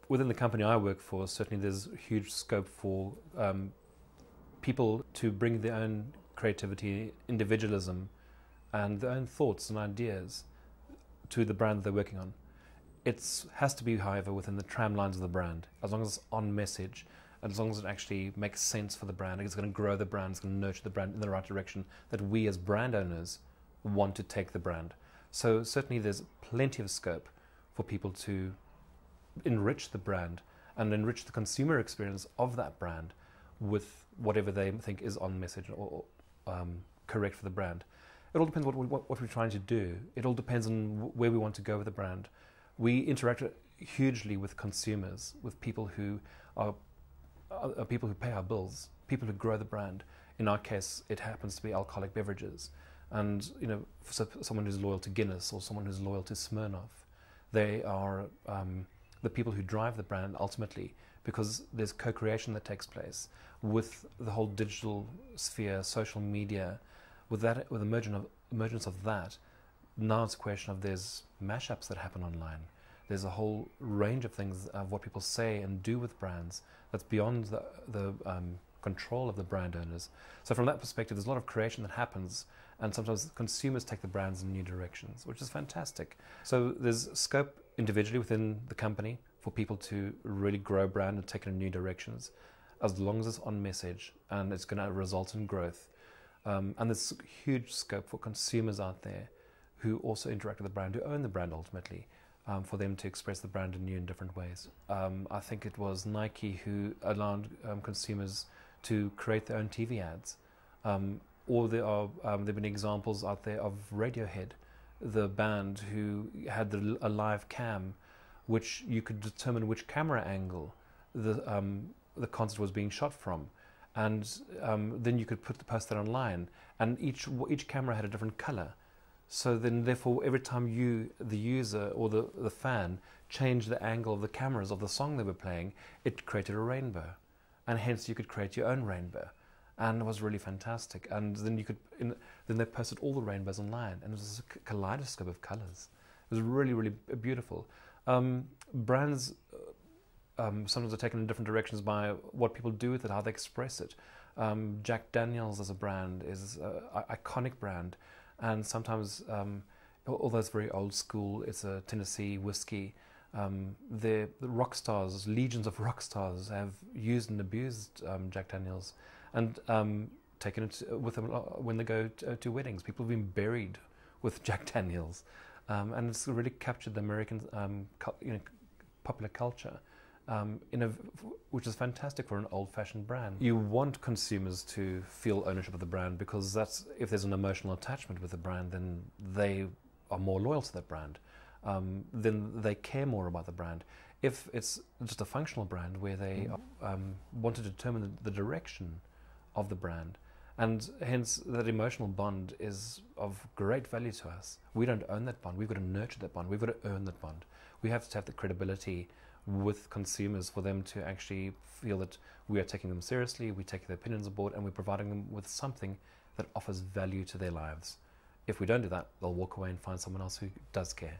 Within the company I work for, certainly there's huge scope for people to bring their own creativity, individualism, and their own thoughts and ideas to the brand they're working on. It has to be, however, within the tramlines of the brand, as long as it's on message, and as long as it actually makes sense for the brand. It's going to grow the brand, it's going to nurture the brand in the right direction that we as brand owners want to take the brand. So certainly there's plenty of scope for people to enrich the brand and enrich the consumer experience of that brand with whatever they think is on message or correct for the brand. It all depends what we're trying to do. It all depends on where we want to go with the brand. We interact hugely with consumers, with people who are people who pay our bills, people who grow the brand. In our case, it happens to be alcoholic beverages. And for someone who's loyal to Guinness or someone who's loyal to Smirnoff, they are the people who drive the brand ultimately, because there's co-creation that takes place with the whole digital sphere, social media. With the emergence of that, now it's a question of there's mashups that happen online. There's a whole range of things of what people say and do with brands that's beyond the control of the brand owners. So from that perspective, there's a lot of creation that happens, and sometimes consumers take the brands in new directions, which is fantastic. So there's scope individually within the company for people to really grow a brand and take it in new directions, as long as it's on message and it's going to result in growth. And there's huge scope for consumers out there who also interact with the brand, who own the brand ultimately, for them to express the brand in new and different ways. I think it was Nike who allowed consumers to create their own TV ads. Or there have been examples out there of Radiohead, the band who had a live cam, which you could determine which camera angle the concert was being shot from. And then you could post that online, and each camera had a different color. So then, therefore, every time you, the user or the fan, changed the angle of the cameras of the song they were playing, it created a rainbow, and hence you could create your own rainbow, and it was really fantastic. And then then they posted all the rainbows online, and it was a kaleidoscope of colors. It was really, really beautiful. Brands sometimes are taken in different directions by what people do with it, how they express it. Jack Daniel's as a brand is an iconic brand, and sometimes, although it's very old school, it's a Tennessee whiskey. The rock stars, legions of rock stars, have used and abused Jack Daniel's, and taken it with them when they go to weddings. People have been buried with Jack Daniel's, and it's really captured the American popular culture. Which is fantastic for an old-fashioned brand. You want consumers to feel ownership of the brand, because if there's an emotional attachment with the brand, then they are more loyal to that brand. Then they care more about the brand. If it's just a functional brand where they want to determine the direction of the brand, and hence that emotional bond is of great value to us. We don't own that bond. We've got to nurture that bond. We've got to earn that bond. We have to have the credibility with consumers for them to actually feel that we are taking them seriously, we take their opinions aboard, and we're providing them with something that offers value to their lives. If we don't do that, they'll walk away and find someone else who does care.